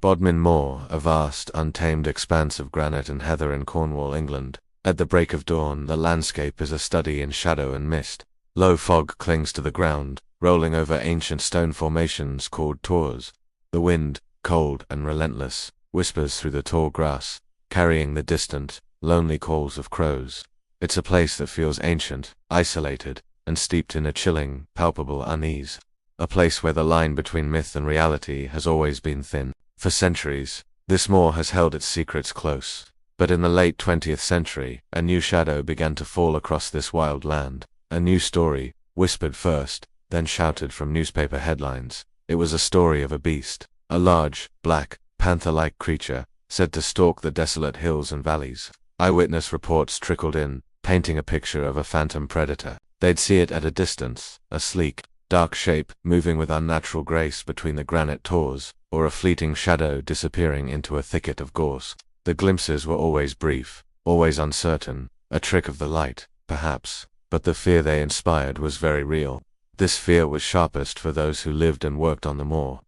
Bodmin Moor, a vast, untamed expanse of granite and heather in Cornwall, England. At the break of dawn, the landscape is a study in shadow and mist. Low fog clings to the ground, rolling over ancient stone formations called tors. The wind, cold and relentless, whispers through the tall grass, carrying the distant, lonely calls of crows. It's a place that feels ancient, isolated, and steeped in a chilling, palpable unease. A place where the line between myth and reality has always been thin. For centuries, this moor has held its secrets close. But in the late 20th century, a new shadow began to fall across this wild land. A new story, whispered first, then shouted from newspaper headlines. It was a story of a beast, a large, black, panther-like creature, said to stalk the desolate hills and valleys. Eyewitness reports trickled in, painting a picture of a phantom predator. They'd see it at a distance, a sleek, dark shape moving with unnatural grace between the granite tors, or a fleeting shadow disappearing into a thicket of gorse. The glimpses were always brief, always uncertain, a trick of the light, perhaps, but the fear they inspired was very real. This fear was sharpest for those who lived and worked on the moor.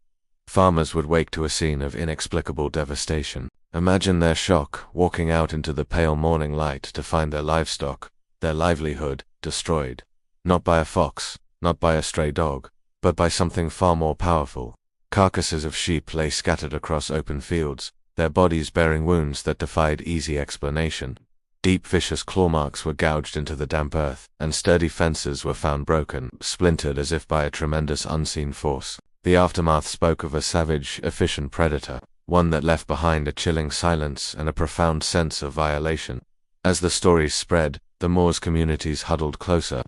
Farmers would wake to a scene of inexplicable devastation. Imagine their shock, walking out into the pale morning light to find their livestock, their livelihood, destroyed. Not by a fox, not by a stray dog, but by something far more powerful. Carcasses of sheep lay scattered across open fields, their bodies bearing wounds that defied easy explanation. Deep vicious claw marks were gouged into the damp earth, and sturdy fences were found broken, splintered as if by a tremendous unseen force. The aftermath spoke of a savage, efficient predator, one that left behind a chilling silence and a profound sense of violation. As the stories spread, the moor's communities huddled closer.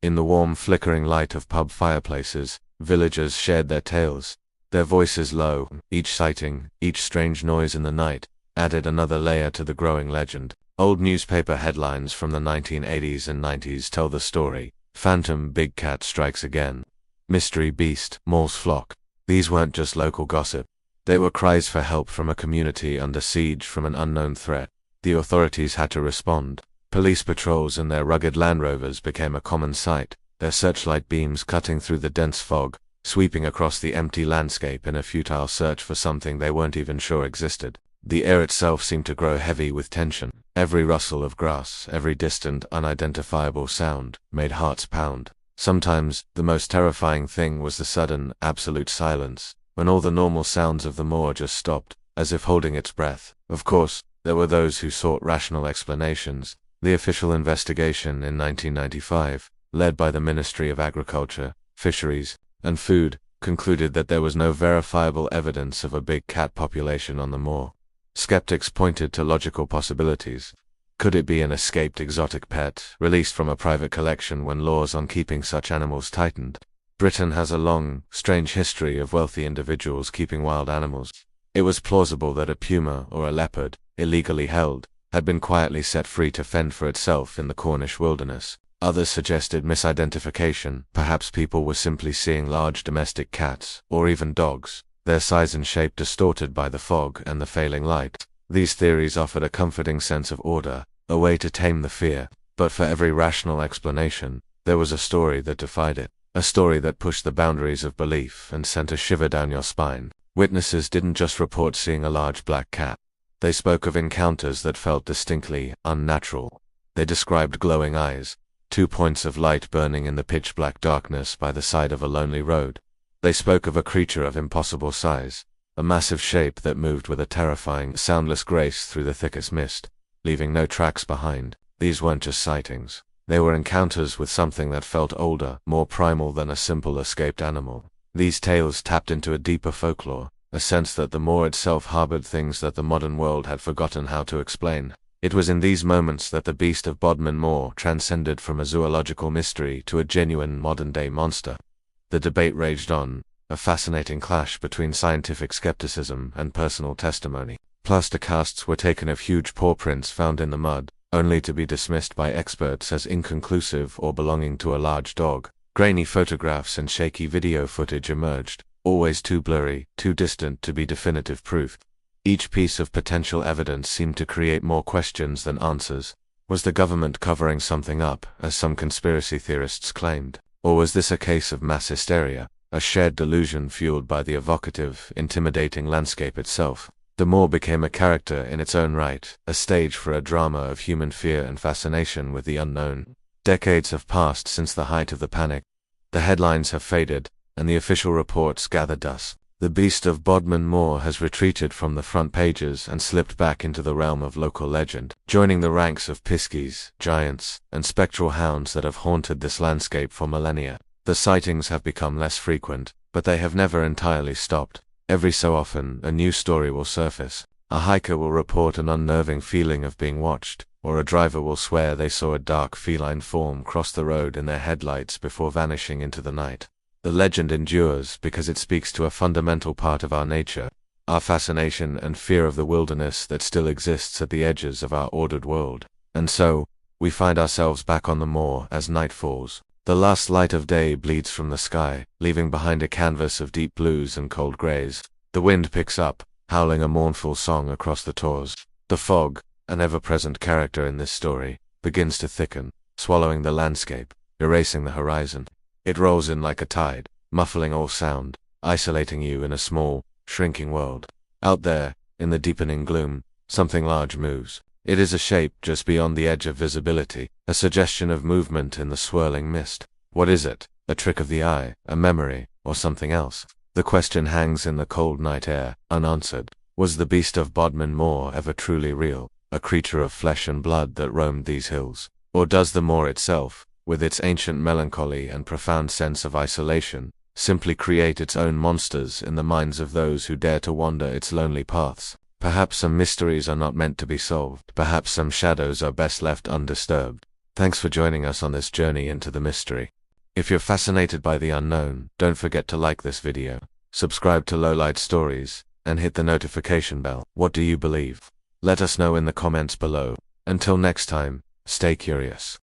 In the warm, flickering light of pub fireplaces, villagers shared their tales. Their voices low, each sighting, each strange noise in the night, added another layer to the growing legend. Old newspaper headlines from the 1980s and 90s tell the story. Phantom big cat strikes again. Mystery beast mauls flock. These weren't just local gossip. They were cries for help from a community under siege from an unknown threat. The authorities had to respond. Police patrols in their rugged Land Rovers became a common sight, their searchlight beams cutting through the dense fog, sweeping across the empty landscape in a futile search for something they weren't even sure existed. The air itself seemed to grow heavy with tension. Every rustle of grass, every distant, unidentifiable sound, made hearts pound. Sometimes, the most terrifying thing was the sudden, absolute silence, when all the normal sounds of the moor just stopped, as if holding its breath. Of course, there were those who sought rational explanations. The official investigation in 1995, led by the Ministry of Agriculture, Fisheries, and Food, concluded that there was no verifiable evidence of a big cat population on the moor. Skeptics pointed to logical possibilities. Could it be an escaped exotic pet, released from a private collection when laws on keeping such animals tightened? Britain has a long, strange history of wealthy individuals keeping wild animals. It was plausible that a puma or a leopard, illegally held, had been quietly set free to fend for itself in the Cornish wilderness. Others suggested misidentification. Perhaps people were simply seeing large domestic cats, or even dogs, their size and shape distorted by the fog and the failing light. These theories offered a comforting sense of order, a way to tame the fear. But for every rational explanation, there was a story that defied it. A story that pushed the boundaries of belief and sent a shiver down your spine. Witnesses didn't just report seeing a large black cat. They spoke of encounters that felt distinctly unnatural. They described glowing eyes, 2 points of light burning in the pitch-black darkness by the side of a lonely road. They spoke of a creature of impossible size, a massive shape that moved with a terrifying, soundless grace through the thickest mist, leaving no tracks behind. These weren't just sightings. They were encounters with something that felt older, more primal than a simple escaped animal. These tales tapped into a deeper folklore, a sense that the moor itself harbored things that the modern world had forgotten how to explain. It was in these moments that the Beast of Bodmin Moor transcended from a zoological mystery to a genuine modern-day monster. The debate raged on, a fascinating clash between scientific skepticism and personal testimony. Plaster casts were taken of huge paw prints found in the mud, only to be dismissed by experts as inconclusive or belonging to a large dog. Grainy photographs and shaky video footage emerged, always too blurry, too distant to be definitive proof. Each piece of potential evidence seemed to create more questions than answers. Was the government covering something up, as some conspiracy theorists claimed? Or was this a case of mass hysteria, a shared delusion fueled by the evocative, intimidating landscape itself. The moor became a character in its own right, a stage for a drama of human fear and fascination with the unknown. Decades have passed since the height of the panic. The headlines have faded, and the official reports gather dust. The Beast of Bodmin Moor has retreated from the front pages and slipped back into the realm of local legend, joining the ranks of piskies, giants, and spectral hounds that have haunted this landscape for millennia. The sightings have become less frequent, but they have never entirely stopped. Every so often, a new story will surface. A hiker will report an unnerving feeling of being watched, or a driver will swear they saw a dark feline form cross the road in their headlights before vanishing into the night. The legend endures because it speaks to a fundamental part of our nature, our fascination and fear of the wilderness that still exists at the edges of our ordered world. And so, we find ourselves back on the moor as night falls. The last light of day bleeds from the sky, leaving behind a canvas of deep blues and cold grays. The wind picks up, howling a mournful song across the tors. The fog, an ever-present character in this story, begins to thicken, swallowing the landscape, erasing the horizon. It rolls in like a tide, muffling all sound, isolating you in a small, shrinking world. Out there, in the deepening gloom, something large moves. It is a shape just beyond the edge of visibility, a suggestion of movement in the swirling mist. What is it? A trick of the eye, a memory, or something else? The question hangs in the cold night air, unanswered. Was the Beast of Bodmin Moor ever truly real, a creature of flesh and blood that roamed these hills? Or does the moor itself, with its ancient melancholy and profound sense of isolation, simply create its own monsters in the minds of those who dare to wander its lonely paths? Perhaps some mysteries are not meant to be solved. Perhaps some shadows are best left undisturbed. Thanks for joining us on this journey into the mystery. If you're fascinated by the unknown, don't forget to like this video, subscribe to Lowlight Stories, and hit the notification bell. What do you believe? Let us know in the comments below. Until next time, stay curious.